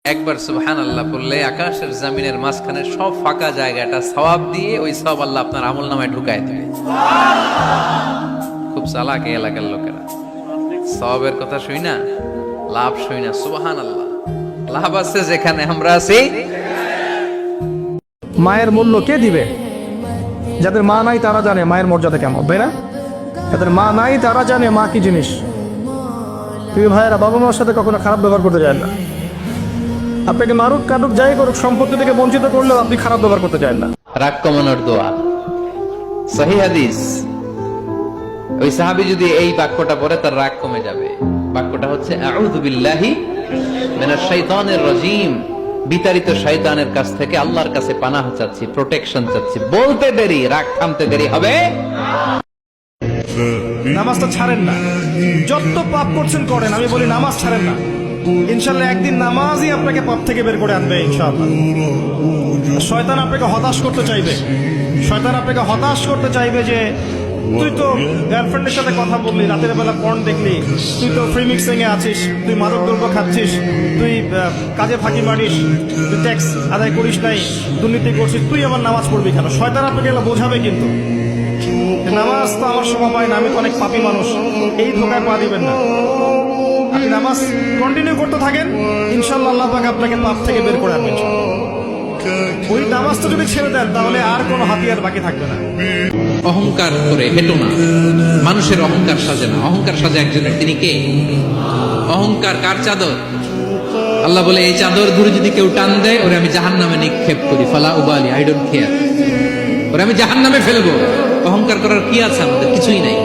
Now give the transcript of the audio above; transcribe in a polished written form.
একবার সুবহানাল্লাহ বললে আকাশের জমিনের মাঝখানে সব ফাঁকা জায়গাটা সওয়াব দিয়ে ওই সব আল্লাহ আপনার আমল নামায় ঢুকায় দিবে। খুব চালাক এই এলাকার লোকেরা, সওয়াবের কথা শুই না, লাভ শুই না। সুবহানাল্লাহ, লাভ আছে যেখানে আমরা আছি। মায়ের মূল্য কে দিবে? যাদের মা নাই তারা জানে মায়ের মর্যাদা কেমন, তাই না? যাদের মা নাই তারা জানে মা কি জিনিস। প্রিয় ভাইয়েরা, বাবা মার সাথে কখনো খারাপ ব্যবহার করতে যায় না। আপনাকে মারুক কাটুক যাই করুক, সম্পত্তি থেকে বঞ্চিত করলেও আপনি খারাপ ব্যবহার করতে চান না। রাগ কমানোর দোয়া, সহিহ হাদিস। ওই সাহাবী যদি এই বাক্যটা পড়ে তার রাগ কমে যাবে। বাক্যটা হচ্ছে আউযু বিল্লাহি মিনাশ শাইতানির রাজীম। বিতাড়িত শয়তানের কাছ থেকে আল্লাহর কাছে পানাহ চাচ্ছি, প্রোটেকশন চাচ্ছি। বলতে দেরি, রাগ থামতে দেরি হবে। নামাজটা ছাড়েন না, যত পাপ করছেন করেন, আমি বলি নামাজ ছাড়েন না। ইনশাল্লাহ একদিন নামাজই আপনাকে পাপ থেকে বের করে আনবে ইনশাআল্লাহ। শয়তান আপনাকে হতাশ করতে চাইবে, শয়তান আপনাকে হতাশ করতে চাইবে যে তুই তো গার্লফ্রেন্ডের সাথে কথা বললি, রাতের বেলা পর্ন দেখলি, তুই তো ফ্রি মিক্সিং এ আছিস, তুই মাদক দ্রব্য খাচ্ছিস, তুই কাজে ফাঁকি মারিস, তুই ট্যাক্স আদায় করিস নাই, দুর্নীতি করছিস, তুই আবার নামাজ পড়বি কেন? শয়তান আপনাকে এগুলো বোঝাবে, কিন্তু নামাজ তো আমার সময় পায় না, আমি তো অনেক পাপী মানুষ, এই ধোকায় পা দিবেন না। আপনি নামাজ কন্টিনিউ করতে থাকেন, ইনশাআল্লাহ আল্লাহ পাক আপনাকে পাপ থেকে বের করে আনবেন। ওই নামাজটা যদি ছেড়ে দেন তাহলে আর কোনো হাতিয়ার বাকি থাকবে না। অহংকার করে হেঁটো না, মানুষের অহংকার সাজে না। অহংকার সাজে একজনের, তিনি কে? অহংকার কার চাদর? আল্লাহ বলে এই চাদর ধরে যদি কেউ টান দেয় ওরে আমি জাহান্নামে নিক্ষেপ করি, ফালা উবালি, আই ডোন্ট কেয়ার, ওরে আমি জাহান্নামে ফেলবো। অহংকার করার কি আছে আমাদের? কিছুই নাই।